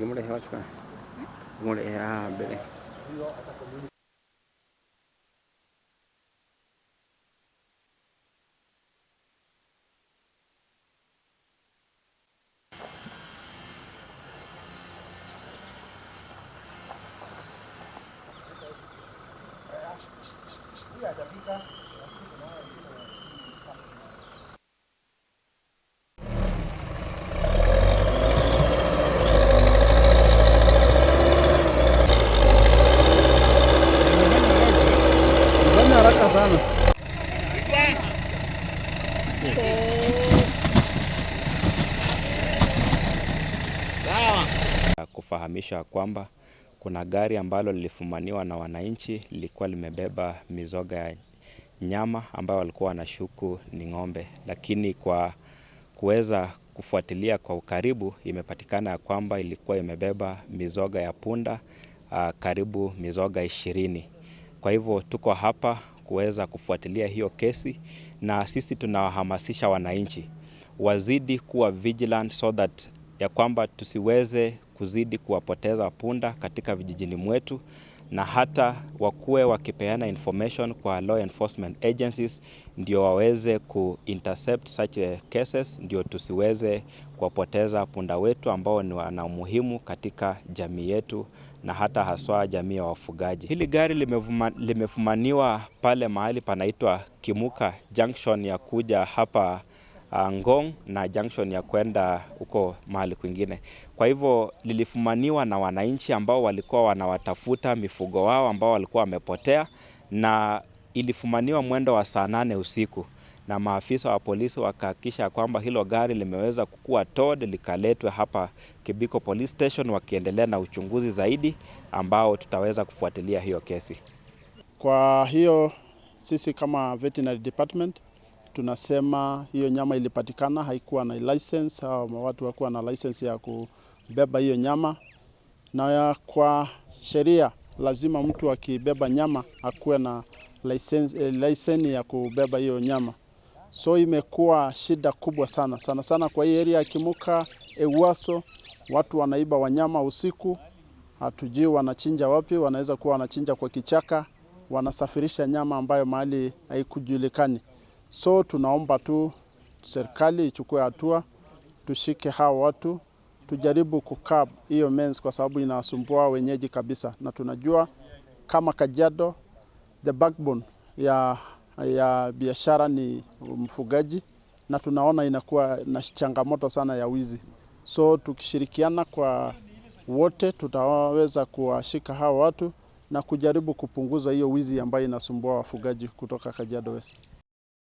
Gimule hewa chukua. Gimule bele. Haraka sana. Kufahamisha kwamba kuna gari ambalo lilifumaniwa na wananchi, lilikuwa limebeba mizoga ya nyama ambayo walikuwa wanashuku ni ng'ombe, lakini kwa kuweza kufuatilia kwa ukaribu imepatikana ya kwamba ilikuwa imebeba mizoga ya punda karibu mizoga 20. Kwa hivyo tuko hapa kuweza kufuatilia hiyo kesi, na sisi tunawahamasisha wananchi wazidi kuwa vigilant so that ya kwamba tusiweze kuzidi kuwapoteza punda katika vijijini mwetu, na hata wakuwe wakipeana information kwa law enforcement agencies ndio waweze intercept such cases, ndio tusiweze kuwapoteza punda wetu ambao ni wana umuhimu katika jamii yetu na hata haswa jamii ya wafugaji. Hili gari limefumaniwa pale mahali panaitwa Kimuka Junction ya kuja hapa Ngong na junction ya kwenda huko mahali kwingine. Kwa hivyo lilifumaniwa na wananchi ambao walikuwa wanawatafuta mifugo wao ambao walikuwa wamepotea, na ilifumaniwa mwendo wa saa 8 usiku, na maafisa wa polisi wakahakikisha kwamba hilo gari limeweza kukua towed likaletwe hapa Kibiko Police Station, wakiendelea na uchunguzi zaidi ambao tutaweza kufuatilia hiyo kesi. Kwa hiyo sisi kama veterinary department tunasema hiyo nyama ilipatikana haikuwa na license, au watu hawakuwa na license ya kubeba hiyo nyama, na kwa sheria lazima mtu akibeba nyama akuwe na license ya kubeba hiyo nyama. So imekuwa shida kubwa sana kwa hii area ya Kimuka, Ewaso, watu wanaiba wanyama usiku, hatujui wanachinja wapi, wanaweza kuwa wanachinja kwa kichaka, wanasafirisha nyama ambayo mahali haikujulikani. So tunaomba tu serikali ichukue hatua, tushike hao watu, tujaribu kukab hiyo mens kwa sababu inasumbua wenyeji kabisa, na tunajua kama Kajiado the backbone ya biashara ni mfugaji, na tunaona inakuwa na changamoto sana ya wizi. So tukishirikiana kwa wote tutaweza kuwashika hao watu na kujaribu kupunguza hiyo wizi ambayo inasumbua wafugaji kutoka Kajiado West.